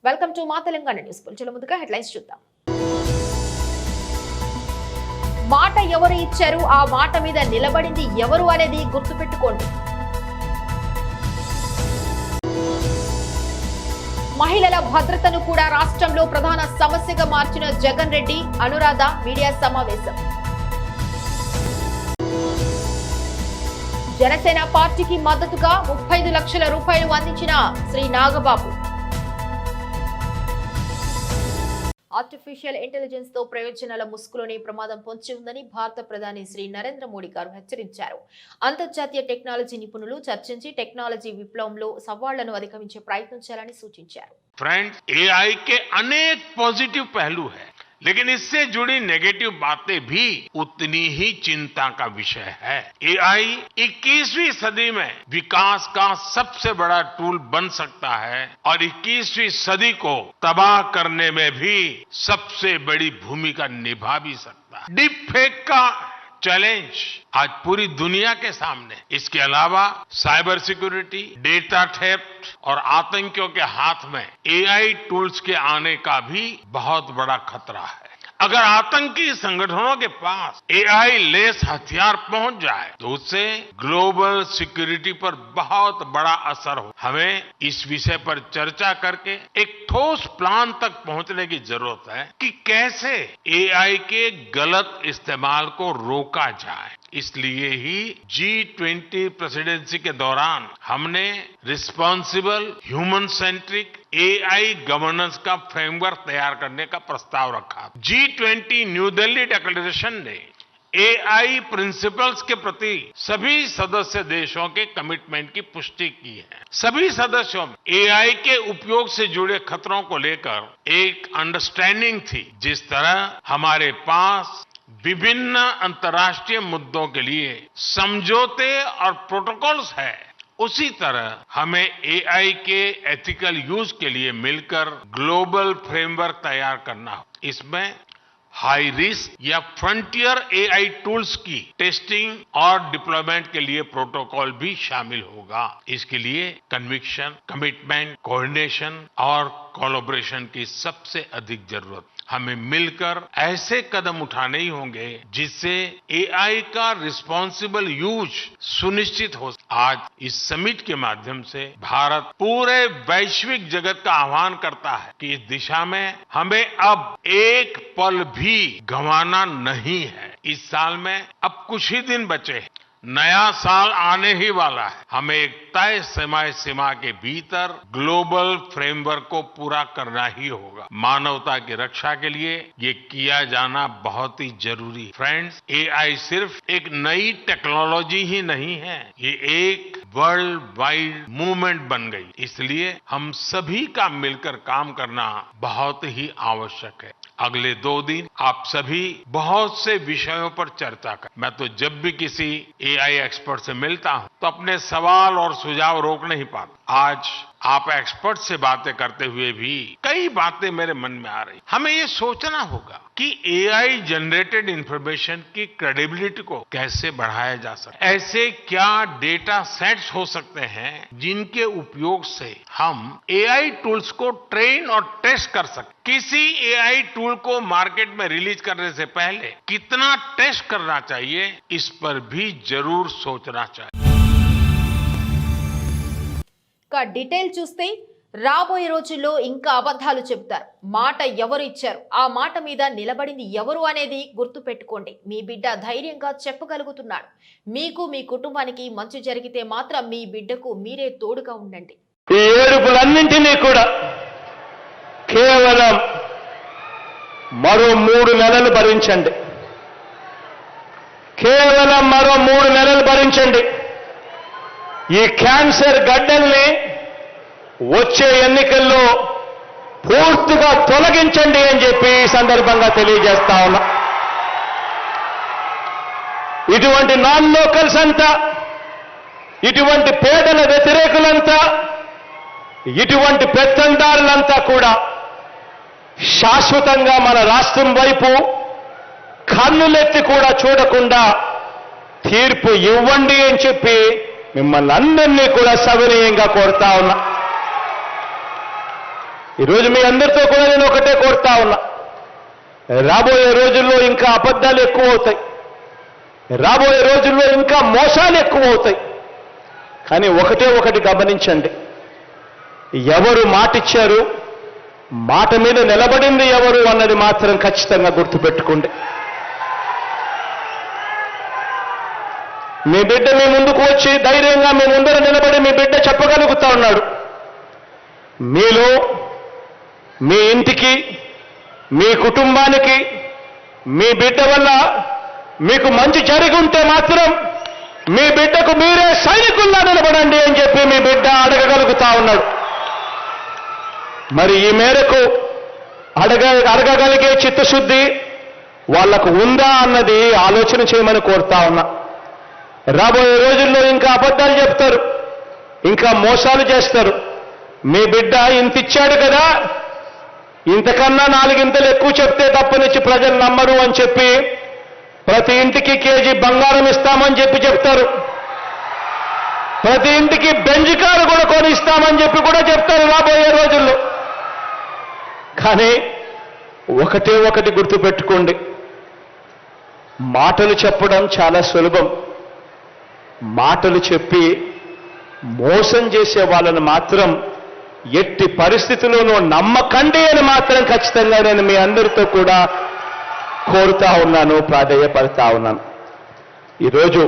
Welcome to మా Telangana news bulletin. ముందుగా headlines చూద్దాం. మాట ఎవరు ఇచ్చారు, ఆ మాట మీద నిలబడింది ఎవరు అనేది గుర్తుపెట్టుకోండి. మహిళల భద్రతను కూడా రాష్ట్రంలో ప్రధాన సమస్యగా మార్చిన జగన్ రెడ్డి, అనురాధ మీడియా సమావేశం. జనసేన పార్టీకి మద్దతుగా 35 లక్షల రూపాయలు అందించిన శ్రీ నాగబాబు. ఆర్టిఫిషియల్ ఇంటెలిజెన్స్ తో ప్రయోజనాల ముసుగులోనే ప్రమాదం పొంచి ఉందని భారత ప్రధాని శ్రీ నరేంద్ర మోడీ గారు హెచ్చరించారు. అంతర్జాతీయ టెక్నాలజీ నిపుణులు చర్చించి టెక్నాలజీ విప్లవంలో సవాళ్లను అధిగమించే ప్రయత్నం చేయాలని సూచించారు. फ्रेंड्स, एआई के अनेक पॉजिटिव पहलू हैं, लेकिन इससे जुड़ी नेगेटिव बातें भी उतनी ही चिंता का विषय है. एआई 21वीं सदी में विकास का सबसे बड़ा टूल बन सकता है और 21वीं सदी को तबाह करने में भी सबसे बड़ी भूमिका निभा भी सकता है. डीप फेक का चैलेंज आज पूरी दुनिया के सामने. इसके अलावा साइबर सिक्योरिटी, डेटा थेफ्ट और आतंकियों के हाथ में एआई टूल्स के आने का भी बहुत बड़ा खतरा है. अगर आतंकी संगठनों के पास एआई लेस हथियार पहुंच जाए तो उससे ग्लोबल सिक्योरिटी पर बहुत बड़ा असर हो. हमें इस विषय पर चर्चा करके एक ठोस प्लान तक पहुंचने की जरूरत है कि कैसे एआई के गलत इस्तेमाल को रोका जाए. इसलिए ही G20 प्रेसिडेंसी के दौरान हमने responsible human centric AI governance का फ्रेमवर्क तैयार करने का प्रस्ताव रखा. G20 न्यू दिल्ली डिक्लेरेशन ने एआई प्रिंसिपल्स के प्रति सभी सदस्य देशों के कमिटमेंट की पुष्टि की है. सभी सदस्यों में एआई के उपयोग से जुड़े खतरों को लेकर एक अंडरस्टैंडिंग थी. जिस तरह हमारे पास विभिन्न अंतर्राष्ट्रीय मुद्दों के लिए समझौते और प्रोटोकॉल्स है, उसी तरह हमें एआई के एथिकल यूज के लिए मिलकर ग्लोबल फ्रेमवर्क तैयार करना हो. इसमें हाई रिस्क या फ्रंटियर एआई टूल्स की टेस्टिंग और डिप्लॉयमेंट के लिए प्रोटोकॉल भी शामिल होगा. इसके लिए कन्विक्शन, कमिटमेंट, कोऑर्डिनेशन और कोलैबोरेशन की सबसे अधिक जरूरत. हमें मिलकर ऐसे कदम उठाने ही होंगे जिससे एआई का रिस्पॉन्सिबल यूज सुनिश्चित हो. आज इस समिट के माध्यम से भारत पूरे वैश्विक जगत का आह्वान करता है कि इस दिशा में हमें अब एक पल भी गंवाना नहीं है. इस साल में अब कुछ ही दिन बचे हैं. नया साल आने ही वाला है. हमें एक तय समय सीमा के भीतर ग्लोबल फ्रेमवर्क को पूरा करना ही होगा. मानवता की रक्षा के लिए ये किया जाना बहुत ही जरूरी. फ्रेंड्स, एआई सिर्फ एक नई टेक्नोलॉजी ही नहीं है, ये एक वर्ल्ड वाइड मूवमेंट बन गई. इसलिए हम सभी का मिलकर काम करना बहुत ही आवश्यक है. अगले 2 दिन आप सभी बहुत से विषयों पर चर्चा कर. मैं तो जब भी किसी एआई एक्सपर्ट से मिलता हूं तो अपने सवाल और सुझाव रोक नहीं पाता. आज आप एक्सपर्ट से बातें करते हुए भी कई बातें मेरे मन में आ रही. हमें ये सोचना होगा कि एआई जनरेटेड इंफॉर्मेशन की क्रेडिबिलिटी को कैसे बढ़ाया जा सकता है. ऐसे क्या डेटा सेट्स हो सकते हैं जिनके उपयोग से हम एआई टूल्स को ट्रेन और टेस्ट कर सकते. किसी एआई टूल को मार्केट में रिलीज करने से पहले कितना टेस्ट करना चाहिए, इस पर भी जरूर सोचना चाहिए. డీటెయిల్ చూస్తే రాబోయే రోజుల్లో ఇంకా అబద్ధాలు చెబుతారు. మాట ఎవరు ఇచ్చారు, ఆ మాట మీద నిలబడింది ఎవరు అనేది గుర్తు పెట్టుకోండి. మీ బిడ్డ ధైర్యంగా చెప్పగలుగుతున్నాడు. మీకు మీ కుటుంబానికి మంచి జరిగితే మాత్రం మీ బిడ్డకు మీరే తోడుగా ఉండండి. ఈ ఏడుపులన్నింటినీ కూడా కేవలం మరో 3 నెలలు భరించండి. కేవలం మరో 3 నెలలు భరించండి. ఈ క్యాన్సర్ గడ్డల్ని వచ్చే ఎన్నికల్లో పూర్తిగా తొలగించండి అని చెప్పి ఈ సందర్భంగా తెలియజేస్తా ఉన్నా. ఇటువంటి నాన్ లోకల్స్ అంతా, ఇటువంటి పేదల వ్యతిరేకులంతా, ఇటువంటి పెత్తందారులంతా కూడా శాశ్వతంగా మన రాష్ట్రం వైపు కన్నులెత్తి కూడా చూడకుండా తీర్పు ఇవ్వండి అని చెప్పి మిమ్మల్ని అందరినీ కూడా సవినయంగా కోరుతా ఉన్నా. ఈరోజు మీ అందరితో కూడా నేను ఒకటే కోరుతా ఉన్నా, రాబోయే రోజుల్లో ఇంకా అబద్ధాలు ఎక్కువ అవుతాయి, రాబోయే రోజుల్లో ఇంకా మోసాలు ఎక్కువ అవుతాయి. కానీ ఒకటి గమనించండి, ఎవరు మాటిచ్చారు, మాట మీద నిలబడింది ఎవరు అన్నది మాత్రం ఖచ్చితంగా గుర్తుపెట్టుకోండి. మీ బిడ్డ మీ ముందుకు వచ్చి ధైర్యంగా మీ ముందర నిలబడి మీ బిడ్డ చెప్పగలుగుతా ఉన్నాడు, మీలో మీ ఇంటికి, మీ కుటుంబానికి, మీ బిడ్డ వల్ల మీకు మంచి జరిగి ఉంటే మాత్రం మీ బిడ్డకు మీరే సైనికుల్లా నిలబడండి అని చెప్పి మీ బిడ్డ అడగగలుగుతా ఉన్నాడు. మరి ఈ మేరకు అడగగలిగే చిత్తశుద్ధి వాళ్లకు ఉందా అన్నది ఆలోచన చేయమని కోరుతా ఉన్నా. రాబోయే రోజుల్లో ఇంకా అబద్ధాలు చెప్తారు, ఇంకా మోసాలు చేస్తారు. మీ బిడ్డ ఇంత ఇచ్చాడు కదా, ఇంతకన్నా 4 ఇంతలు ఎక్కువ చెప్తే తప్పనిచ్చి ప్రజలు నమ్మరు అని చెప్పి ప్రతి ఇంటికి కేజీ బంగారం ఇస్తామని చెప్పి చెప్తారు, ప్రతి ఇంటికి బెంజ్ కారు కూడా కొని ఇస్తామని చెప్పి కూడా చెప్తారు రాబోయే రోజుల్లో. కానీ ఒకటి గుర్తుపెట్టుకోండి, మాటలు చెప్పడం చాలా సులభం, మాటలు చెప్పి మోసం చేసే వాళ్ళని మాత్రం ఎట్టి పరిస్థితుల్లోనూ నమ్మకండి అని మాత్రం ఖచ్చితంగా నేను మీ అందరితో కూడా కోరుతా ఉన్నాను, ప్రాధేయపడతా ఉన్నాను. ఈరోజు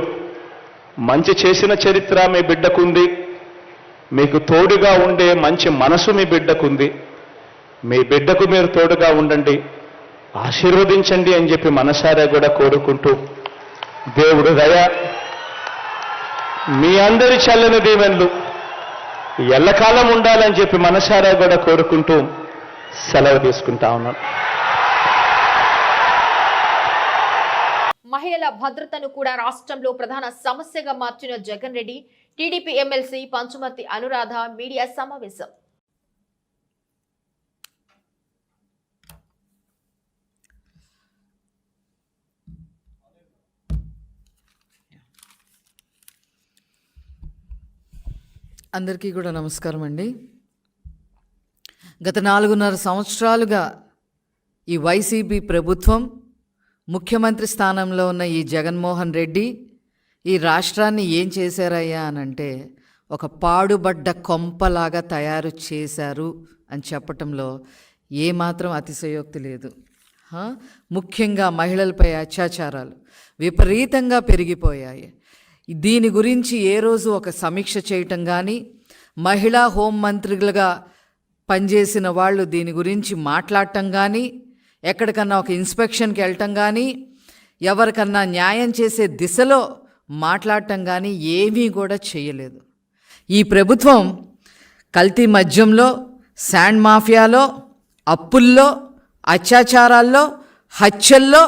మంచి చేసిన చరిత్ర మీ బిడ్డకుంది, మీకు తోడుగా ఉండే మంచి మనసు మీ బిడ్డకుంది. మీ బిడ్డకు మీరు తోడుగా ఉండండి, ఆశీర్వదించండి అని చెప్పి మనసారా కూడా కోరుకుంటూ, దేవుడు దయ, మీ అందరి చల్లని దీవెనలు ఎల్లకాలం ఉండాలని చెప్పి మనసారా కూడా కోరుకుంటూ సెలవు తీసుకుంటా ఉన్నాను. మహిళల భద్రతను కూడా రాష్ట్రంలో ప్రధాన సమస్యగా మార్చిన Jagan Reddy, TDP MLC Panchumarthi Anuradha media సమావేశం. అందరికీ కూడా నమస్కారం అండి. గత 4.5 సంవత్సరాలుగా ఈ వైసీపీ ప్రభుత్వం, ముఖ్యమంత్రి స్థానంలో ఉన్న ఈ జగన్మోహన్ రెడ్డి ఈ రాష్ట్రాన్ని ఏం చేశారయ్యా అనంటే ఒక పాడుబడ్డ కొంపలాగా తయారు చేశారు అని చెప్పటంలో ఏమాత్రం అతిశయోక్తి లేదు. ముఖ్యంగా మహిళలపై అత్యాచారాలు విపరీతంగా పెరిగిపోయాయి. దీని గురించి ఏ రోజు ఒక సమీక్ష చేయటం కానీ, మహిళా హోంమంత్రులుగా పనిచేసిన వాళ్ళు దీని గురించి మాట్లాడటం కానీ, ఎక్కడికన్నా ఒక ఇన్స్పెక్షన్కి వెళ్ళటం కానీ, ఎవరికన్నా న్యాయం చేసే దిశలో మాట్లాడటం కానీ ఏమీ కూడా చేయలేదు. ఈ ప్రభుత్వం కల్తీ మద్యంలో, శాండ్ మాఫియాలో, అప్పుల్లో, అత్యాచారాల్లో, హత్యల్లో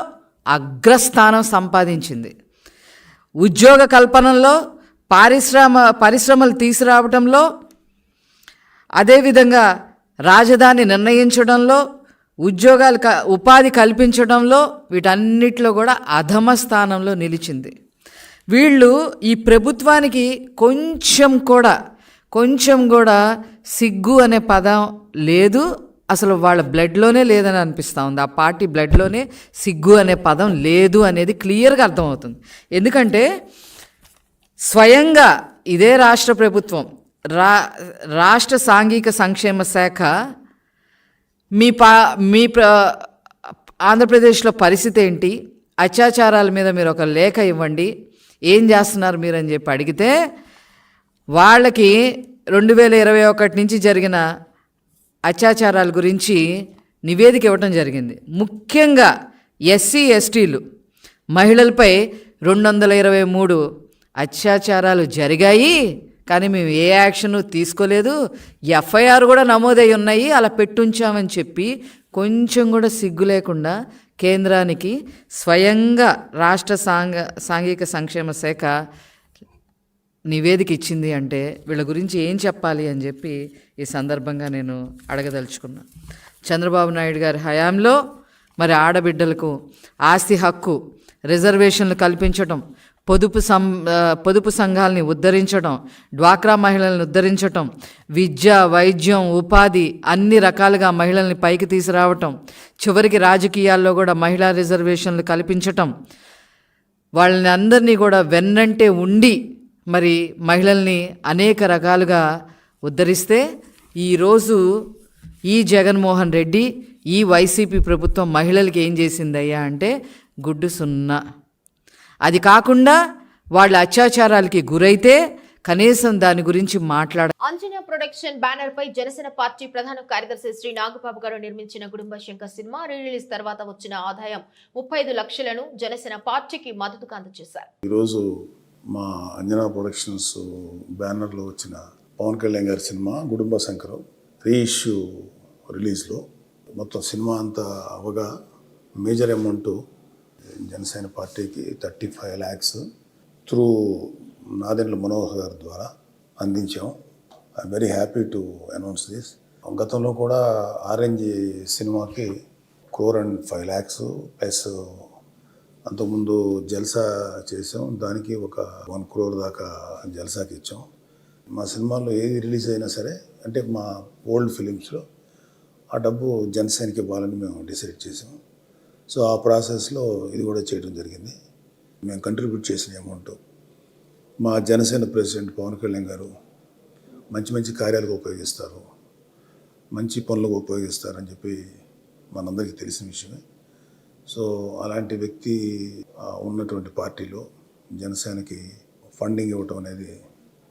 అగ్రస్థానం సంపాదించింది. ఉద్యోగ కల్పనలో, పరిశ్రమలు తీసుకురావడంలో, అదేవిధంగా రాజధాని నిర్ణయించడంలో, ఉపాధి కల్పించడంలో, వీటన్నిటిలో కూడా అధమ స్థానంలో నిలిచింది. వీళ్ళు ఈ ప్రభుత్వానికి కొంచెం కూడా సిగ్గు అనే పదం లేదు, అసలు వాళ్ళ బ్లడ్లోనే లేదని అనిపిస్తూ ఉంది. ఆ పార్టీ బ్లడ్లోనే సిగ్గు అనే పదం లేదు అనేది క్లియర్గా అర్థమవుతుంది. ఎందుకంటే స్వయంగా ఇదే రాష్ట్ర ప్రభుత్వం, రాష్ట్ర సాంఘిక సంక్షేమ శాఖ మీ ఆంధ్రప్రదేశ్లో పరిస్థితి ఏంటి, అత్యాచారాల మీద మీరు ఒక లేఖ ఇవ్వండి, ఏం చేస్తున్నారు మీరు అని చెప్పి అడిగితే వాళ్ళకి 2021 నుంచి జరిగిన అత్యాచారాల గురించి నివేదిక ఇవ్వటం జరిగింది. ముఖ్యంగా ఎస్సీ ఎస్టీలు మహిళలపై 223 అత్యాచారాలు జరిగాయి, కానీ మేము ఏ యాక్షను తీసుకోలేదు, ఎఫ్ఐఆర్ కూడా నమోదై ఉన్నాయి, అలా పెట్టుంచామని చెప్పి కొంచెం కూడా సిగ్గు లేకుండా కేంద్రానికి స్వయంగా రాష్ట్ర సాంఘిక సంక్షేమ శాఖ నివేదిక ఇచ్చింది అంటే వీళ్ళ గురించి ఏం చెప్పాలి అని చెప్పి ఈ సందర్భంగా నేను అడగదలుచుకున్నా. చంద్రబాబు నాయుడు గారి హయాంలో మరి ఆడబిడ్డలకు ఆస్తి హక్కు, రిజర్వేషన్లు కల్పించడం, పొదుపు సంఘాలని ఉద్ధరించడం, డ్వాక్రా మహిళల్ని ఉద్ధరించటం, విద్య, వైద్యం, ఉపాధి అన్ని రకాలుగా మహిళల్ని పైకి తీసుకురావటం, చివరికి రాజకీయాల్లో కూడా మహిళా రిజర్వేషన్లు కల్పించటం, వాళ్ళని అందరినీ కూడా వెన్నంటే ఉండి మరి మహిళల్ని అనేక రకాలుగా ఉద్ధరిస్తే ఈరోజు ఈ జగన్మోహన్ రెడ్డి, ఈ వైసీపీ ప్రభుత్వం మహిళలకి ఏం చేసిందయ్యా అంటే గుడ్డు సున్నా. అది కాకుండా వాళ్ళ అత్యాచారాలకి గురైతే కనీసం దాని గురించి అంజనా ప్రొడక్షన్ బ్యానర్ పై జనసేన పార్టీ ప్రధాన కార్యదర్శి శ్రీ నాగబాబు గారు నిర్మించిన గుడుంబ శంకర్ సినిమా రిలీజ్ తర్వాత వచ్చిన ఆదాయం 35 లక్షలను జనసేన పార్టీకి మద్దతుగా అందజేశారు. ఈరోజు మా అంజనా ప్రొడక్షన్స్ బ్యానర్లో వచ్చిన పవన్ కళ్యాణ్ గారి సినిమా గుడుంబ శంకర్ రీఇష్యూ రిలీజ్లో మొత్తం సినిమా అంతా అవగా మేజర్ అమౌంట్ జనసేన పార్టీకి 35 lakhs త్రూ నాదెండ్ల మనోహర్ గారి ద్వారా అందించాం. I'm very happy to announce this. గతంలో కూడా ఆరెంజ్ సినిమాకి 1.5 lakhs ప్లస్ అంతకుముందు జల్సా చేసాం, దానికి ఒక 1 crore దాకా జల్సాకి ఇచ్చాం. మా సినిమాలో ఏది రిలీజ్ అయినా సరే అంటే మా ఓల్డ్ ఫిలిమ్స్లో ఆ డబ్బు జనసేనకి ఇవ్వాలని మేము డిసైడ్ చేసాం. సో ఆ ప్రాసెస్లో ఇది కూడా చేయడం జరిగింది. మేము కంట్రిబ్యూట్ చేసిన అమౌంట్ మా జనసేన ప్రెసిడెంట్ పవన్ కళ్యాణ్ గారు మంచి మంచి కార్యాలకు ఉపయోగిస్తారు, మంచి పనులకు ఉపయోగిస్తారని చెప్పి మనందరికీ తెలిసిన విషయమే. సో అలాంటి వ్యక్తి ఉన్నటువంటి పార్టీలో జనసేనకి ఫండింగ్ ఇవ్వటం అనేది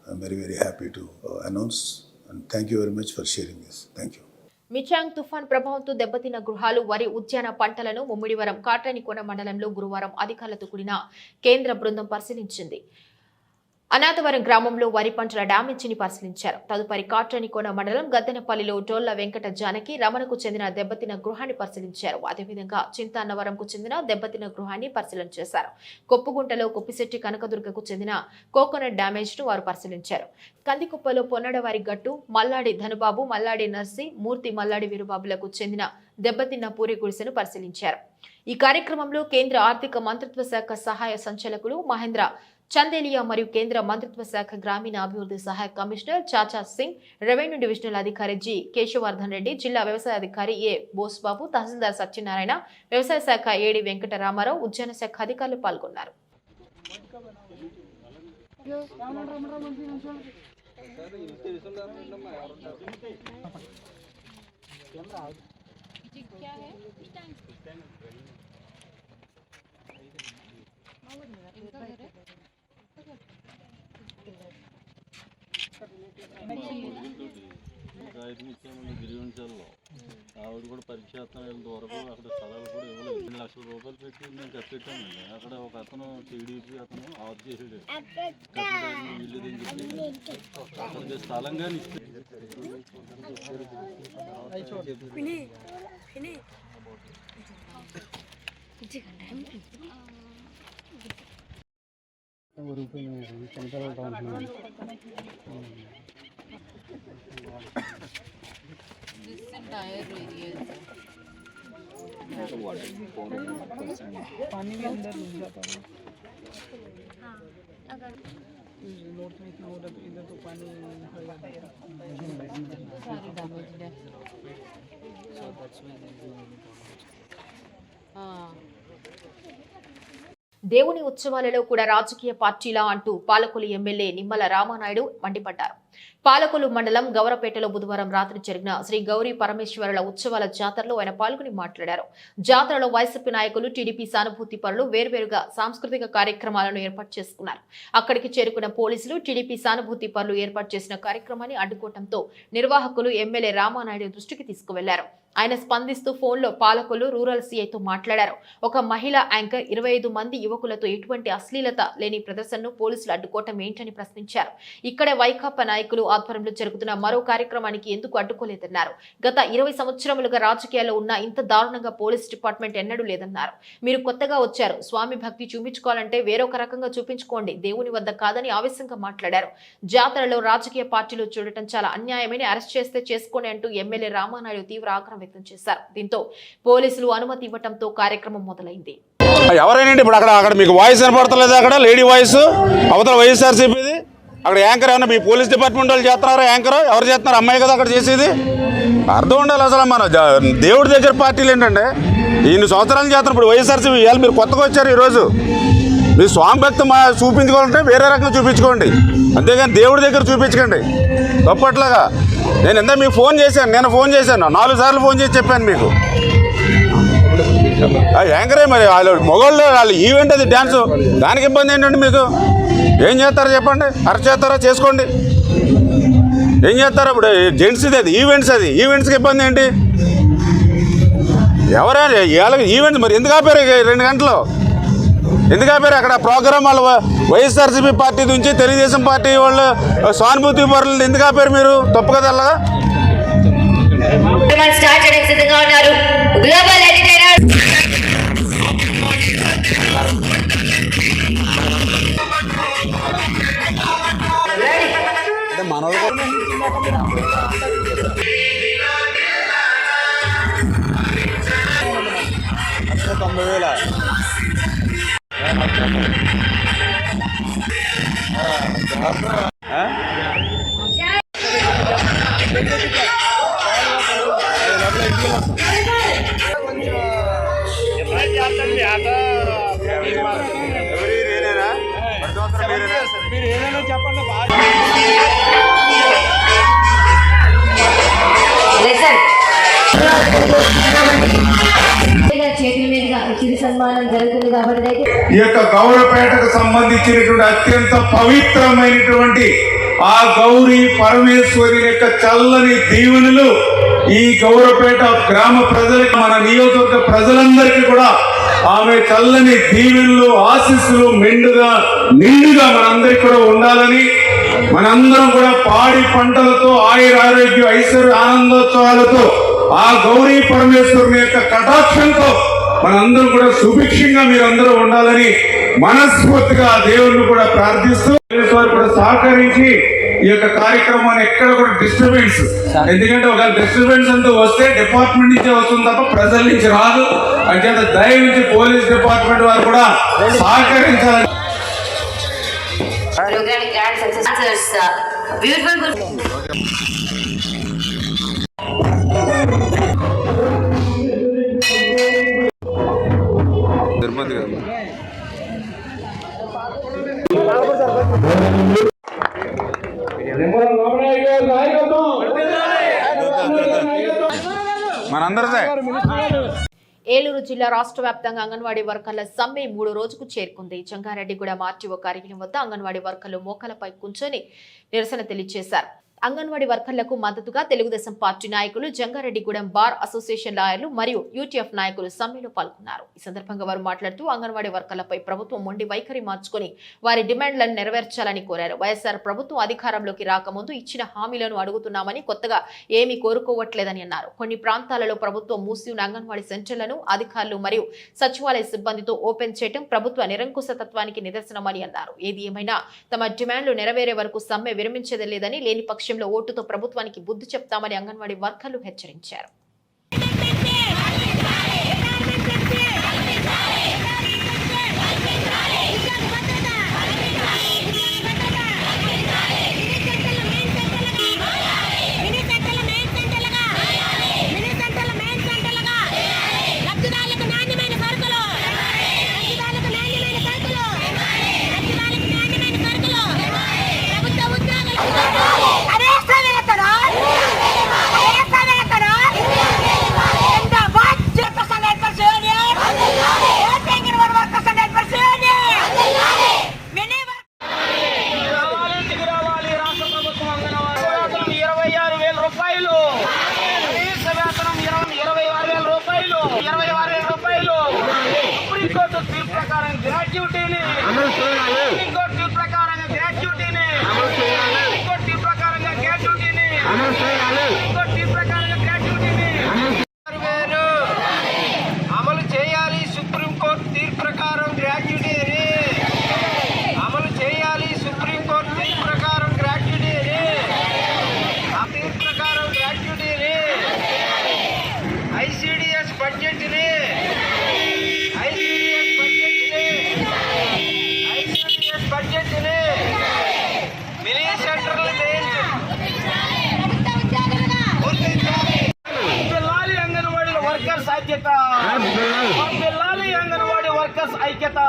I'm very very happy to announce and thank you very much for sharing this. Thank you. Michaung తుఫాన్ ప్రభావంతో దెబ్బతిన్న గృహాలు, వరి, ఉద్యాన పంటలను ముమ్మిడివరం కాట్రానికోన మండలంలో గురువారం అధికారులతో కూడిన కేంద్ర బృందం పరిశీలించింది. అనాథవరం గ్రామంలో వరి పంటల డ్యామేజీని పరిశీలించారు. తదుపరి కాట్రానికోన మండలం గద్దెనపల్లిలో డోళ్ల వెంకట జానకి రమణకు చెందిన దెబ్బతిన్న గృహాన్ని పరిశీలించారు. అదేవిధంగా చింతాన్నవరంకు చెందిన దెబ్బతిన్న గృహాన్ని పరిశీలన చేశారు. కొప్పుగుంటలో కొప్పిశెట్టి కనకదుర్గకు చెందిన కోకోనట్ డ్యామేజ్ ను వారు పరిశీలించారు. కందికుప్పలో పొన్నడవారి గట్టు, మల్లాడి ధనుబాబు, మల్లాడి నర్సి, మూర్తి మల్లాడి వీరుబాబులకు చెందిన దెబ్బతిన్న పూరి గుడిసెను పరిశీలించారు. ఈ కార్యక్రమంలో కేంద్ర ఆర్థిక మంత్రిత్వ శాఖ సహాయ సంచాలకులు మహేంద్ర చందేలియా మరియు కేంద్ర మంత్రిత్వ శాఖ గ్రామీణ అభివృద్ధి సహాయ కమిషనర్ చాచా సింగ్, రెవెన్యూ డివిజనల్ అధికారి జి కేశవర్ధన్ రెడ్డి, జిల్లా వ్యవసాయ అధికారి ఏ బోస్బాబు, తహసీల్దార్ సత్యనారాయణ, వ్యవసాయ శాఖ ఏడి వెంకటరామారావు, ఉద్యాన శాఖ అధికారులు పాల్గొన్నారు. ఆవిడ కూడా పరీక్ష వరకు అక్కడ స్థలాలు కూడా ఇవ్వలేదు. 2 లక్షల రూపాయలు పెట్టి మేము కట్టేటామండి. అక్కడ ఒక అతను టీడీపీ అతను ఆఫ్ చేసాడు, ఇల్లుదని చెప్పి అతనికి స్థలంగా ఇస్తే पानी भी अंदर घुस जाता है। नॉर्थ में इतना हो रहा है, इधर तो पानी దేవుని ఉత్సవాలలో కూడా రాజకీయ పార్టీలా అంటూ పాలకొల్లు ఎమ్మెల్యే నిమ్మల రామానాయుడు మండిపడ్డారు. పాలకొల్లు మండలం గౌరపేటలో బుధవారం రాత్రి జరిగిన శ్రీ గౌరీ పరమేశ్వరుల ఉత్సవాల జాతరలో ఆయన పాల్గొని మాట్లాడారు. జాతరలో వైసీపీ నాయకులు, టీడీపీ సానుభూతి పరులు వేర్వేరుగా సాంస్కృతిక కార్యక్రమాలను ఏర్పాటు చేసుకున్నారు. అక్కడికి చేరుకున్న పోలీసులు టీడీపీ సానుభూతి పరులు ఏర్పాటు చేసిన కార్యక్రమాన్ని అడ్డుకోవడంతో నిర్వాహకులు ఎమ్మెల్యే రామానాయుడు దృష్టికి తీసుకువెళ్లారు. ఆయన స్పందిస్తూ ఫోన్లో పాలకొల్లు రూరల్ సీఐతో మాట్లాడారు. ఒక మహిళా యాంకర్ 25 మంది యువకులతో ఎటువంటి అశ్లీలత లేని ప్రదర్శనను పోలీసులు అడ్డుకోవటం ఏంటని ప్రశ్నించారు. ఇక్కడే వైకాపా నాయకులు ఆధ్వర్యంలో జరుగుతున్న మరో కార్యక్రమానికి ఎందుకు అడ్డుకోలేదన్నారు. గత 20 సంవత్సరములుగా రాజకీయాల్లో ఉన్న ఇంత దారుణంగా పోలీస్ డిపార్ట్మెంట్ ఎన్నడూ లేదన్నారు. మీరు కొత్తగా వచ్చారు, స్వామి భక్తి చూపించుకోవాలంటే వేరొక రకంగా చూపించుకోండి, దేవుని వద్ద కాదని ఆవేశంగా మాట్లాడారు. జాతరలో రాజకీయ పార్టీలు చూడటం చాలా అన్యాయమని, అరెస్ట్ చేస్తే చేసుకోండి అంటూ ఎమ్మెల్యే రామానాయుడు తీవ్ర ఆగ్రహం వ్యక్తం చేశారు. దీంతో పోలీసులు అనుమతి ఇవ్వడంతో కార్యక్రమం మొదలైంది. ఎవరైనా ఇప్పుడు అక్కడ మీకు వాయిస్ వినపడతలేదు, అక్కడ లేడీ వాయిస్ అవతల వైఎస్ఆర్సీపీది. అక్కడ యాంకర్ ఏమన్నా మీ పోలీస్ డిపార్ట్మెంట్ వాళ్ళు చేస్తున్నారా? యాంకర్ ఎవరు చేస్తున్నారు? అమ్మాయి కదా అక్కడ చేసేది. అర్థం ఉండాలి అసలు. మన దేవుడి దగ్గర పార్టీలు ఏంటంటే ఇన్ని సంవత్సరాలు చేస్తున్నారు. ఇప్పుడు వైఎస్ఆర్సీపీ ఇవాళ మీరు కొత్తగా వచ్చారు ఈరోజు. మీ స్వామి భక్తి చూపించుకోవాలంటే వేరే రకంగా చూపించుకోండి, అంతేగాని దేవుడి దగ్గర చూపించకండి తప్పట్లాగా. నేను ఎంత మీకు ఫోన్ చేశాను, నేను ఫోన్ చేశాను 4 సార్లు ఫోన్ చేసి చెప్పాను మీకు. యాంకరే మరి వాళ్ళు మొగోళ్ళు, వాళ్ళు ఈవెంట్ అది డ్యాన్స్, దానికి ఇబ్బంది ఏంటంటే మీకు? ఏం చేస్తారో చెప్పండి, అరెస్ట్ చేస్తారా చేసుకోండి, ఏం చేస్తారో. ఇప్పుడు జెంట్స్ది అది ఈవెంట్స్, అది ఈవెంట్స్కి ఇబ్బంది ఏంటి? ఎవరైనా ఇవాళ ఈవెంట్స్ మరి ఎందుకు ఆపారు 2 గంటలు? ఎందుకు ఆపారు? అక్కడ ప్రోగ్రామ్ వాళ్ళు వైఎస్ఆర్సీపీ పార్టీ నుంచి తెలుగుదేశం పార్టీ వాళ్ళు సానుభూతి పరులు ఎందుకు ఆపారు మీరు? తప్పు కదా అలాగా. ఈ యొక్క గౌరవపేటకు సంబంధించినటువంటి అత్యంత పవిత్రమైనటువంటి ఆ గౌరీ పరమేశ్వరి యొక్క చల్లని దీవెనలు ఈ గౌరవపేట గ్రామ ప్రజలకు, మన నియోజకవర్గ ప్రజలందరికీ కూడా ఆమె చల్లని దీవెనలు ఆశీస్సులు నిండుగా మనందరికీ కూడా ఉండాలని, మనందరం కూడా పాడి పంటలతో ఆయురారోగ్య ఐశ్వర్య ఆనందోత్సవాలతో ఆ గౌరీ పరమేశ్వరుని యొక్క కటాక్షంతో మనందరం కూడా సుభిక్షంగా మీరందరూ ఉండాలని మనస్ఫూర్తిగా దేవుణ్ణి కూడా ప్రార్థిస్తూ కూడా సహకరించి ఈ యొక్క కార్యక్రమాన్ని ఎక్కడ కూడా డిస్టర్బెన్స్, ఎందుకంటే ఒక డిస్టర్బెన్స్ అంటూ వస్తే డిపార్ట్మెంట్ నుంచే వస్తుంది తప్ప ప్రజల నుంచి రాదు. అంచేత దయవించి పోలీస్ డిపార్ట్మెంట్ వారు కూడా సహకరించాలని. మనందరిదే. ఏలూరు జిల్లా రాష్ట్ర వ్యాప్తంగా అంగన్వాడీ వర్కర్ల సమ్మె 3వ రోజుకు చేరుకుంది. జంగారెడ్డిగూడెం ఆర్టీఓ కార్యాలయం వద్ద అంగన్వాడీ వర్కర్లు మోకాలపై కూర్చొని నిరసన తెలియజేశారు. అంగన్వాడీ వర్కర్లకు మద్దతుగా తెలుగుదేశం పార్టీ నాయకులు, జంగారెడ్డిగూడెం బార్ అసోసియేషన్ లాయర్లు మరియు యూటీఎఫ్ నాయకులు సమ్మెలో పాల్గొన్నారు. ఈ సందర్భంగా వారు మాట్లాడుతూ అంగన్వాడీ వర్కర్లపై ప్రభుత్వం మొండి వైఖరి మార్చుకుని వారి డిమాండ్లను నెరవేర్చాలని కోరారు. వైఎస్ఆర్ ప్రభుత్వం అధికారంలోకి రాకముందు ఇచ్చిన హామీలను అడుగుతున్నామని, కొత్తగా ఏమీ కోరుకోవట్లేదని అన్నారు. కొన్ని ప్రాంతాలలో ప్రభుత్వం మూసి ఉన్న అంగన్వాడీ సెంటర్లను అధికారులు మరియు సచివాలయ సిబ్బందితో ఓపెన్ చేయడం ప్రభుత్వ నిరంకుశతత్వానికి నిదర్శనమని అన్నారు. ఏది ఏమైనా తమ డిమాండ్లు నెరవేరే వరకు సమ్మె విరమించేది లేదని, లేని పక్షంలో ఓటుతో ప్రభుత్వానికి బుద్ధి చెప్తామని అంగన్వాడీ వర్కర్లు హెచ్చరించారు. అమలు చేయాలి సుప్రీంకోర్టు తీర్పు ప్రకారం గ్రాట్యుటీని, అమలు చేయాలి సుప్రీంకోర్టు తీర్పు ప్రకారం గ్రాట్యుటీని, ఆ తీర్పు ప్రకారం గ్రాట్యుటీని, ఐసిడిఎస్ బడ్జెట్ని ఐక్యత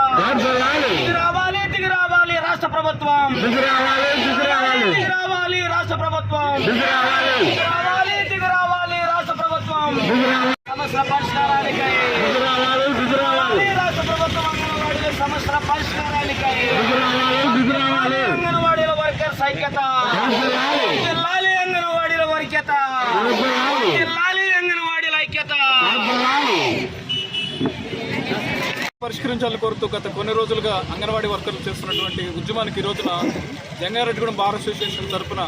దిగి రావాలి రాష్ట్ర ప్రభుత్వం దిగి రావాలి రాష్ట్ర ప్రభుత్వం దిగి రావాలి రాష్ట్ర ప్రభుత్వం సమస్యల పరిష్కారానికై రాష్ట్ర ప్రభుత్వం అంగన్వాడీల సమస్యల పరిష్కారానికై అంగన్వాడీల వర్కర్స్ ఐక్యత జిల్లాలి అంగన్వాడీల ఐక్యత జిల్లాలి అంగన్వాడీల ఐక్యత పరిష్కరించాలని కోరుతూ గత కొన్ని రోజులుగా అంగన్వాడీ వర్కర్లు చేస్తున్నటువంటి ఉద్యమానికి ఈ రోజున జంగారెడ్డిగూడెం బార్ అసోసియేషన్ తరఫున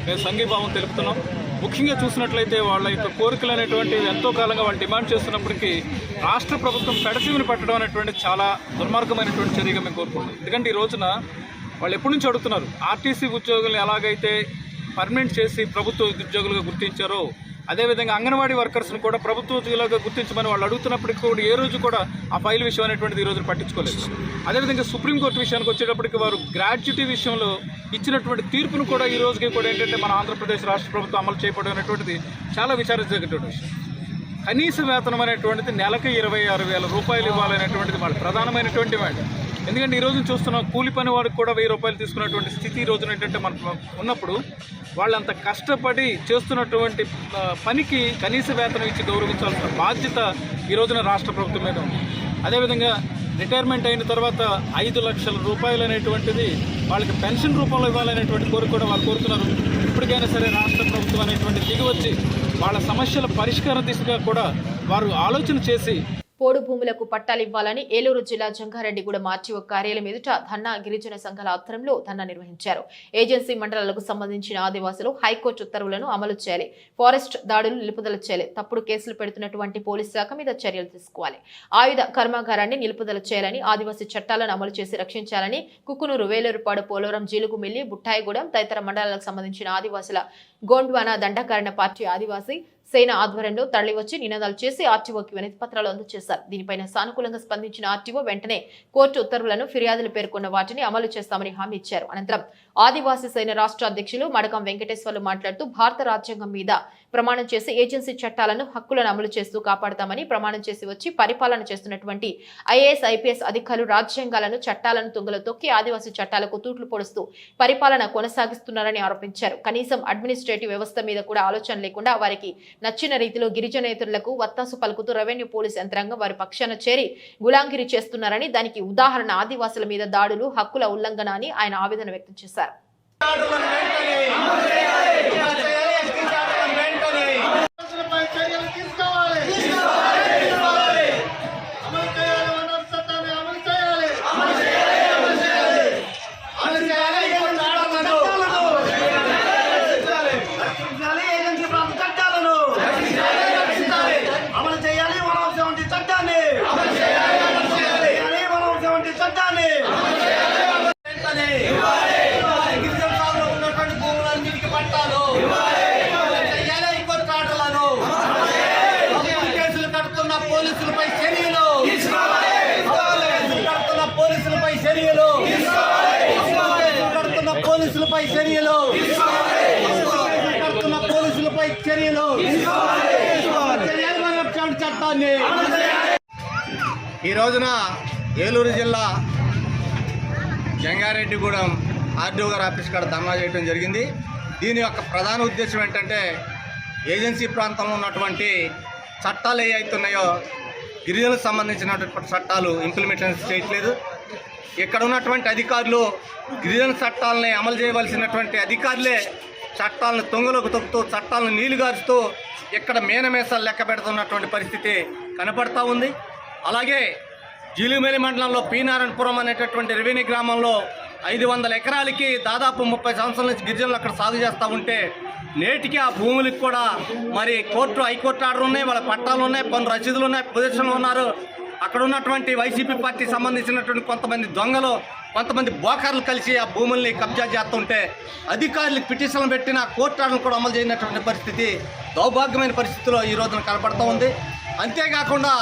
మేము సంఘీభావం తెలుపుతున్నాం. ముఖ్యంగా చూసినట్లయితే వాళ్ళ యొక్క కోరికలు అనేటువంటివి ఎంతో కాలంగా వాళ్ళు డిమాండ్ చేస్తున్నప్పటికీ రాష్ట్ర ప్రభుత్వం పెడచెవిని పెట్టడం అనేటువంటి చాలా దుర్మార్గమైనటువంటి చర్యగా మేము కోరుకుంటున్నాం. ఎందుకంటే ఈ రోజున వాళ్ళు ఎప్పటి నుంచి అడుగుతున్నారు, ఆర్టీసీ ఉద్యోగులను ఎలాగైతే పర్మనెంట్ చేసి ప్రభుత్వ ఉద్యోగులుగా గుర్తించారో అదేవిధంగా అంగన్వాడీ వర్కర్స్ను కూడా ప్రభుత్వ ఉద్యోగులుగా గుర్తించమని వాళ్ళు అడుగుతున్నప్పటికీ కూడా ఏ రోజు కూడా ఆ ఫైల్ విషయం అనేటువంటిది ఈ రోజు పట్టించుకోలేదు. అదేవిధంగా సుప్రీంకోర్టు విషయానికి వచ్చేటప్పటికి వారు గ్రాడ్యుటీ విషయంలో ఇచ్చినటువంటి తీర్పును కూడా ఈ రోజుకి కూడా ఏంటంటే మన ఆంధ్రప్రదేశ్ రాష్ట్ర ప్రభుత్వం అమలు చేయడం అనేటువంటిది చాలా విచారించదగినటువంటి విషయం. కనీస వేతనం అనేటువంటిది నెలకు 26,000 రూపాయలు ఇవ్వాలనేటువంటిది వాళ్ళ ప్రధానమైనటువంటి వాడు. ఎందుకంటే ఈ రోజు చూస్తున్న కూలి పని వాడికి కూడా 1,000 రూపాయలు తీసుకున్నటువంటి స్థితి ఈ రోజున ఏంటంటే మనకు ఉన్నప్పుడు వాళ్ళంత కష్టపడి చేస్తున్నటువంటి పనికి కనీస వేతనం ఇచ్చి గౌరవించాల్సిన బాధ్యత ఈ రోజున రాష్ట్ర ప్రభుత్వం మీద ఉంది. అదేవిధంగా రిటైర్మెంట్ అయిన తర్వాత 5 లక్షల రూపాయలు అనేటువంటిది వాళ్ళకి పెన్షన్ రూపంలో ఇవ్వాలనేటువంటి కోరిక కూడా వాళ్ళు కోరుతున్నారు. ఇప్పటికైనా సరే రాష్ట్ర ప్రభుత్వం అనేటువంటి దిగివచ్చి వాళ్ళ సమస్యల పరిష్కార దిశగా కూడా వారు ఆలోచన చేసి పోడు భూములకు పట్టాలివ్వాలని ఏలూరు జిల్లా జంగారెడ్డిగూడెం ఆర్టీఓ కార్యాలయం ఎదుట ధర్నా గిరిజన సంఘాల ఆధ్వర్యంలో ధర్నా నిర్వహించారు. ఏజెన్సీ మండలాలకు సంబంధించిన ఆదివాసులు హైకోర్టు ఉత్తర్వులను అమలు చేయాలి, ఫారెస్ట్ దాడులు నిలుపుదల చేయాలి, తప్పుడు కేసులు పెడుతున్నటువంటి పోలీస్ శాఖ మీద చర్యలు తీసుకోవాలి, ఆయుధ కర్మాగారాన్ని నిలుపుదల చేయాలని, ఆదివాసీ చట్టాలను అమలు చేసి రక్షించాలని కుక్కునూరు, వేలూరుపాడు, పోలవరం, జీలుగుమిల్లి, బుట్టాయిగూడెం తదితర మండలాలకు సంబంధించిన ఆదివాసుల గోండ్వానా దండకారణ పార్టీ ఆదివాసీ సేన ఆధ్వర్యంలో తరలివచ్చి నినాదాలు చేసి ఆర్టీఓకి వినతి పత్రాలు అందజేశారు. దీనిపైన సానుకూలంగా స్పందించిన ఆర్టీఓ వెంటనే కోర్టు ఉత్తర్వులను, ఫిర్యాదులు పేర్కొన్న వాటిని అమలు చేస్తామని హామీ ఇచ్చారు. అనంతరం ఆదివాసీ సేన రాష్ట్ర అధ్యక్షులు మడకం వెంకటేశ్వర్లు మాట్లాడుతూ భారత రాజ్యాంగం మీద ప్రమాణం చేసి ఏజెన్సీ చట్టాలను, హక్కులను అమలు చేస్తూ కాపాడతామని ప్రమాణం చేసి వచ్చి పరిపాలన చేస్తున్నటువంటి ఐఏఎస్, ఐపీఎస్ అధికారులు రాజ్యాంగాలను, చట్టాలను తుంగలో తొక్కి ఆదివాసీ చట్టాలకు తూట్లు పొడుస్తూ పరిపాలన కొనసాగిస్తున్నారని ఆరోపించారు. కనీసం అడ్మినిస్ట్రేటివ్ వ్యవస్థ మీద కూడా ఆలోచన లేకుండా వారికి నచ్చిన రీతిలో గిరిజనేతరులకు వత్తాసు పలుకుతూ రెవెన్యూ పోలీస్ యంత్రాంగం వారి పక్షాన చేరి గులాంగిరి చేస్తున్నారని, దానికి ఉదాహరణ ఆదివాసుల మీద దాడులు, హక్కుల ఉల్లంఘన అని ఆయన ఆవేదన వ్యక్తం చేశారు. ఈ రోజున ఏలూరు జిల్లా జంగారెడ్డిగూడెం ఆర్డీఓ గారి ఆఫీస్ కాడ ధర్నా చేయడం జరిగింది. దీని యొక్క ప్రధాన ఉద్దేశం ఏంటంటే ఏజెన్సీ ప్రాంతంలో ఉన్నటువంటి చట్టాలు ఏవైతున్నాయో గిరిజనులకు సంబంధించినటువంటి చట్టాలు ఇంప్లిమెంటేషన్ చేయట్లేదు. ఇక్కడ ఉన్నటువంటి అధికారులు గిరిజన చట్టాలని అమలు చేయవలసినటువంటి అధికారులే చట్టాలను తొంగలోకి తొక్కుతూ, చట్టాలను నీలుగారుస్తూ ఇక్కడ మేనమేసాలు లెక్క పెడుతున్నటువంటి పరిస్థితి కనపడతా ఉంది. అలాగే జీలుగుమిల్లి మండలంలో పీనారాయణపురం అనేటటువంటి రెవెన్యూ గ్రామంలో 500 ఎకరాలకి దాదాపు 30 సంవత్సరాల నుంచి గిరిజనులు అక్కడ సాగు చేస్తూ ఉంటే నేటికి ఆ భూములకు కూడా మరి హైకోర్టు ఆర్డర్ ఉన్నాయి, వాళ్ళ పట్టాలు ఉన్నాయి, పన్ను రసీదులు ఉన్నాయి, పొజిషన్లు ఉన్నారు. అక్కడ ఉన్నటువంటి వైసీపీ పార్టీ సంబంధించినటువంటి కొంతమంది దొంగలు, కొంతమంది బోకర్లు కలిసి ఆ భూముల్ని కబ్జా చేస్తుంటే అధికారులకు పిటిషన్లు పెట్టిన కోర్టు ఆర్డర్లు కూడా అమలు చేయనటువంటి పరిస్థితి దౌర్భాగ్యమైన పరిస్థితిలో ఈ రోజున కనపడుతూ ఉంది. అంతేకాకుండా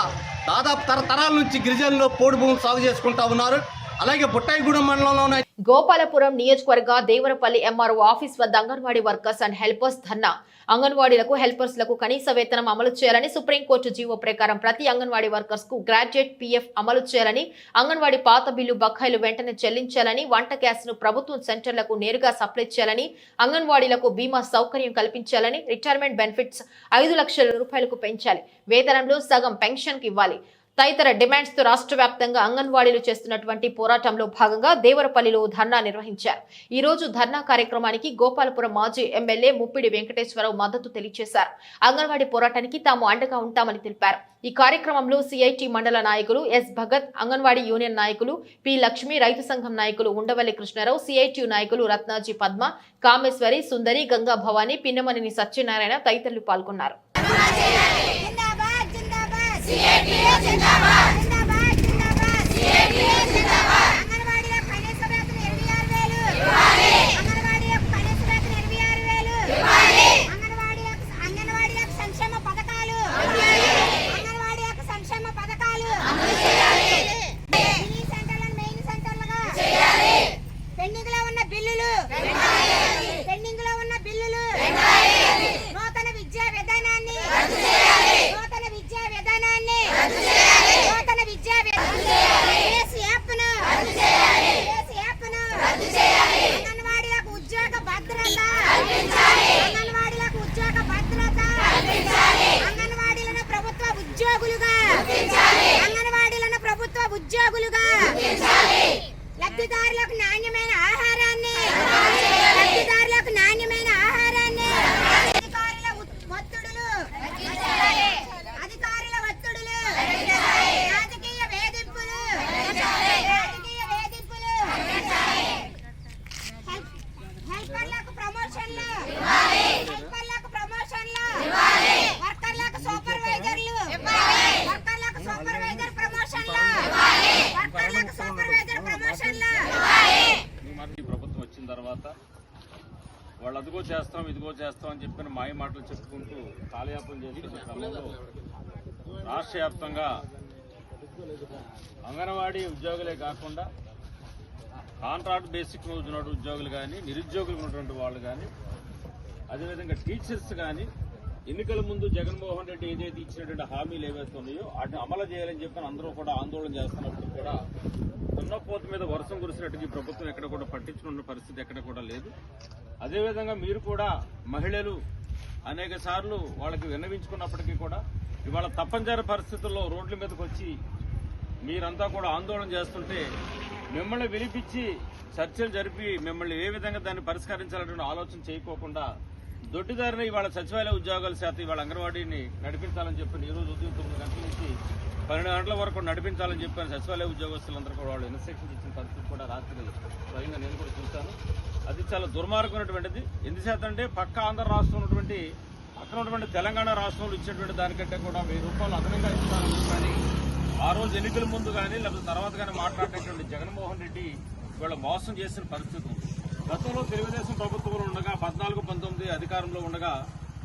దాదాపు తరతరాల నుంచి గిరిజనులు పోడు భూములు సాగు చేసుకుంటూ ఉన్నారు. అలాగే బుట్టాయిగూడెం మండలంలో గోపాలపురం నియోజకవర్గ దేవరపల్లి ఎంఆర్ఓ ఆఫీస్ వద్ద అంగన్వాడీ వర్కర్స్ అండ్ హెల్పర్స్ ధర్నా. అంగన్వాడీలకు హెల్పర్స్లకు కనీస వేతనం అమలు చేయాలని సుప్రీంకోర్టు జీవో ప్రకారం ప్రతి అంగన్వాడీ వర్కర్స్ కు గ్రాడ్యుయేట్ పీఎఫ్ అమలు చేయాలని, అంగన్వాడీ పాత బిల్లు బకాయిలు వెంటనే చెల్లించాలని, వంట గ్యాస్ ను ప్రభుత్వం సెంటర్లకు నేరుగా సప్లై చేయాలని, అంగన్వాడీలకు బీమా సౌకర్యం కల్పించాలని, రిటైర్మెంట్ బెనిఫిట్స్ 5 లక్షల రూపాయలకు పెంచాలి, వేతనంలో సగం పెన్షన్ కి ఇవ్వాలి తదితర డిమాండ్స్ తో రాష్ట్ర వ్యాప్తంగా అంగన్వాడీలు చేస్తున్నటువంటి పోరాటంలో భాగంగా దేవరపల్లిలో ధర్నా నిర్వహించారు. ఈ రోజు ధర్నా కార్యక్రమానికి గోపాలపురం మాజీ ఎమ్మెల్యే ముప్పిడి వెంకటేశ్వరరావు మద్దతు తెలియజేశారు. అంగన్వాడీ పోరాటానికి తాము అండగా ఉంటామని తెలిపారు. ఈ కార్యక్రమంలో సిఐటి మండల నాయకులు ఎస్ భగత్, అంగన్వాడీ యూనియన్ నాయకులు పి లక్ష్మి, రైతు సంఘం నాయకులు ఉండవల్లి కృష్ణారావు, సిఐటి నాయకులు రత్నాజీ పద్మ, కామేశ్వరి, సుందరి, గంగా భవాని, పిన్నమనేని సత్యనారాయణ తదితరులు పాల్గొన్నారు. ఉద్యోగులుగా లబ్ధిదారులకు నాణ్యమైన ఆహారాన్ని అధికారుల ఒత్తిడులు రాజకీయ వేధింపులు హెల్పర్లకు ప్రమోషన్లు వర్కర్లకు సూపర్వైజర్ ప్రమోషన్లు ఈ ప్రభుత్వం వచ్చిన తర్వాత వాళ్ళు అదిగో చేస్తాం ఇదిగో చేస్తాం అని చెప్పిన మాయ మాటలు చెప్పుకుంటూ కాలయాపన చేస్తున్న క్రమంలో రాష్ట్ర వ్యాప్తంగా అంగన్వాడీ ఉద్యోగులే కాకుండా కాంట్రాక్ట్ బేసిక్ ఉన్నటువంటి ఉద్యోగులు కానీ, నిరుద్యోగులు ఉన్నటువంటి వాళ్ళు కానీ, అదేవిధంగా టీచర్స్ కానీ ఎన్నికల ముందు జగన్మోహన్ రెడ్డి ఏదైతే ఇచ్చినటువంటి హామీలు ఏవైతే ఉన్నాయో వాటిని అమలు చేయాలని చెప్పి అందరూ కూడా ఆందోళన చేస్తున్నప్పుడు కూడా దున్నపోతు మీద వర్షం కురిసినట్టుగా ఈ ప్రభుత్వం ఎక్కడ కూడా పట్టించుకున్న పరిస్థితి ఎక్కడ కూడా లేదు. అదేవిధంగా మీరు కూడా మహిళలు అనేక సార్లు వాళ్ళకి విన్నవించుకున్నప్పటికీ కూడా ఇవాళ తప్పనిసరి పరిస్థితుల్లో రోడ్ల మీదకి వచ్చి మీరంతా కూడా ఆందోళన చేస్తుంటే మిమ్మల్ని విలిపించి చర్చలు జరిపి మిమ్మల్ని ఏ విధంగా దాన్ని పరిష్కరించాలనే ఆలోచన చేయకోకుండా దొడ్డిదారిని ఇవాళ సచివాలయ ఉద్యోగాల శాతం ఇవాళ అంగన్వాడీని నడిపించాలని చెప్పి ఈ రోజు ఉదయం 9 గంటల నుంచి 12 గంటల వరకు నడిపించాలని చెప్పారు సచివాలయ ఉద్యోగస్తులందరూ కూడా వాళ్ళు ఇన్స్ట్రక్షన్స్ ఇచ్చిన పరిస్థితి కూడా రాత్రి స్వయంగా నేను కూడా చూశాను. అది చాలా దుర్మార్గమైనటువంటిది. ఎందుచేత అంటే పక్క ఆంధ్ర రాష్ట్రం ఉన్నటువంటి అక్కడ ఉన్నటువంటి తెలంగాణ రాష్ట్రంలో ఇచ్చేటువంటి దానికంటే కూడా 1000 రూపాయలు అదనంగా ఇస్తానని కానీ ఆ రోజు ఎన్నికల ముందు కానీ లేకపోతే తర్వాత కానీ మాట్లాడేటువంటి జగన్మోహన్ రెడ్డి వీళ్ళ మోసం చేసిన పరిస్థితి ఉంది. గతంలో తెలుగుదేశం ప్రభుత్వంలో ఉండగా 14-19 అధికారంలో ఉండగా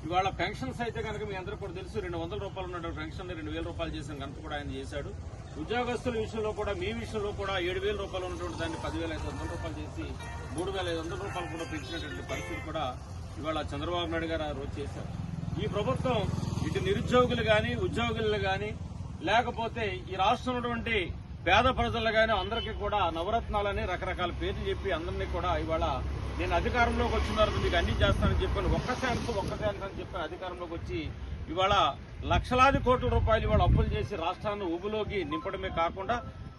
ఇవాళ పెన్షన్స్ అయితే కనుక మీ అందరూ కూడా తెలుసు 200 రూపాయలు ఉన్న పెన్షన్ 2000 రూపాయలు చేసిన కనుక కూడా ఆయన చేశాడు. ఉద్యోగస్తుల విషయంలో కూడా మీ విషయంలో కూడా 7000 రూపాయలు ఉన్నటువంటి దాన్ని 10,500 రూపాయలు చేసి 3,500 రూపాయలు కూడా పెంచినటువంటి పరిస్థితి కూడా ఇవాళ చంద్రబాబు నాయుడు గారు ఆ రోజు చేశారు. ఈ ప్రభుత్వం ఇటు నిరుద్యోగులు కానీ ఉద్యోగులు కానీ లేకపోతే ఈ రాష్ట్రంలో ఉన్నటువంటి పేద ప్రజలు కానీ అందరికీ కూడా నవరత్నాలని రకరకాల పేర్లు చెప్పి అందరినీ కూడా ఇవాళ నేను అధికారంలోకి వచ్చిన తర్వాత మీకు అన్ని చేస్తానని చెప్పాను. ఒక్క ఛాన్స్ అని చెప్పి అధికారంలోకి వచ్చి ఇవాళ లక్షలాది కోట్ల రూపాయలు ఇవాళ అప్పులు చేసి రాష్ట్రాన్ని ఊబులోకి నింపడమే కాకుండా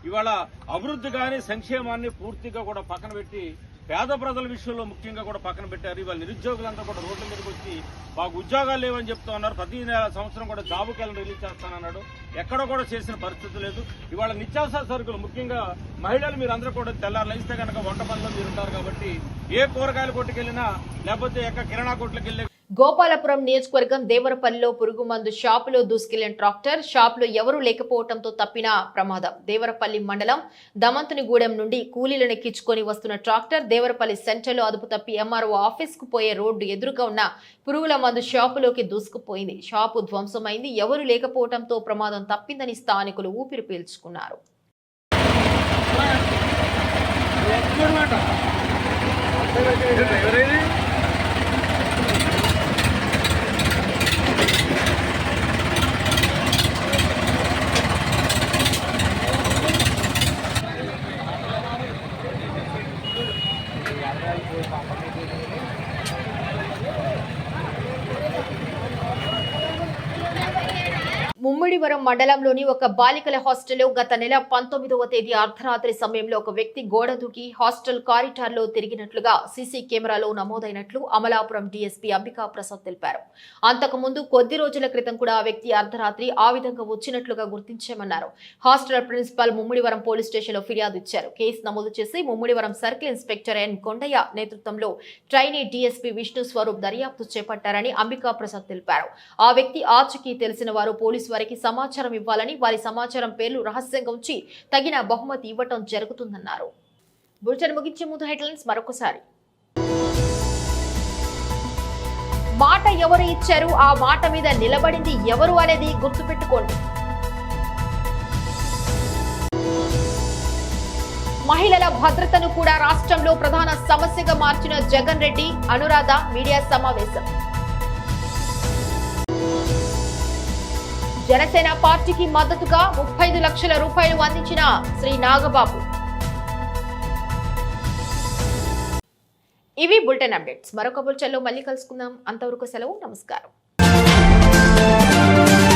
ఇవాళ అభివృద్ధి కానీ సంక్షేమాన్ని పూర్తిగా కూడా పక్కన పెట్టి పేద ప్రజల విషయంలో ముఖ్యంగా కూడా పక్కన పెట్టారు. ఇవాళ నిరుద్యోగులంతా కూడా రోడ్ల మీదకి వచ్చి మాకు ఉద్యోగాలు లేవని చెప్తూ ఉన్నారు. ప్రతి సంవత్సరం కూడా జాబ్ క్యాలెండర్ రిలీజ్ చేస్తానన్నాడు. ఎక్కడ కూడా చేసిన పరిస్థితి లేదు. ఇవాళ నిత్యావసర సరుకులు ముఖ్యంగా మహిళలు మీరు అందరూ కూడా తెల్లారు లేస్తే కనుక వంట పనులు మీరు ఉంటారు కాబట్టి ఏ కూరగాయల కొట్టుకెళ్ళినా లేకపోతే ఎక్కడ కిరాణా కొట్లకి వెళ్ళి గోపాలపురం నియోజకవర్గం దేవరపల్లిలో పురుగు మందు షాపులో దూసుకెళ్లిన ట్రాక్టర్, షాపులో ఎవరూ లేకపోవడంతో తప్పిన ప్రమాదం. దేవరపల్లి మండలం దమంతునిగూడెం నుండి కూలీలను ఎక్కించుకొని వస్తున్న ట్రాక్టర్ దేవరపల్లి సెంటర్లో అదుపు తప్పి ఎంఆర్ఓ ఆఫీస్ కు పోయే రోడ్డు ఎదురుగా ఉన్న పురుగుల మందు షాపులోకి దూసుకుపోయింది. షాపు ధ్వంసమైంది. ఎవరూ లేకపోవడంతో ప్రమాదం తప్పిందని స్థానికులు ఊపిరి పీల్చుకున్నారు. ముమ్మిడివరం మండలంలోని ఒక బాలికల హాస్టల్లో గత నెల 19వ తేదీ అర్ధరాత్రి సమయంలో ఒక వ్యక్తి గోడ దూకి హాస్టల్ కారిడార్లో తిరిగినట్లుగా సీసీ కెమెరాలో నమోదైనట్లు అమలాపురం డీఎస్పీ అంబికా ప్రసాద్ తెలిపారు. అంతకుముందు కొద్ది రోజుల క్రితం కూడా ఆ వ్యక్తి అర్ధరాత్రి ఆ విధంగా వచ్చినట్లుగా గుర్తించామన్నారు. హాస్టల్ ప్రిన్సిపల్ ముమ్మిడివరం పోలీస్ స్టేషన్లో ఫిర్యాదు ఇచ్చారు. కేసు నమోదు చేసి Mummidivaram circle inspector N Kondaiah నేతృత్వంలో ట్రైనీ డీఎస్పీ విష్ణు స్వరూప్ దర్యాప్తు చేపట్టారని అంబికా ప్రసాద్ తెలిపారు. ఆ వ్యక్తి ఆచూకీ తెలిసిన వారు పోలీసు వారికి సమాచారం ఇవ్వాలని, వారి సమాచారం పేర్లు రహస్యంగా ఉంచి తగిన బహుమతి ఇవ్వటం జరుగుతుందన్నారు. బులెటిన్ ముగించే ముందు హెడ్లైన్స్ మరొకసారి. మాట ఎవరు ఇచ్చారు, ఆ మాట మీద నిలబడింది ఎవరు అనేది గుర్తుపెట్టుకోండి. మహిళల భద్రతను కూడా రాష్ట్రంలో ప్రధాన సమస్యగా మార్చిన జగన్ రెడ్డి, అనురాధ మీడియా సమావేశం. జనసేన పార్టీకి మద్దతుగా 35 లక్షల రూపాయలు అందించిన శ్రీ నాగబాబు. ఇవి బులెటిన్ అప్డేట్స్. మరొక బులెటిన్లో మళ్ళీ కలుసుకుందాం. అంతవరకు సెలవు. నమస్కారం.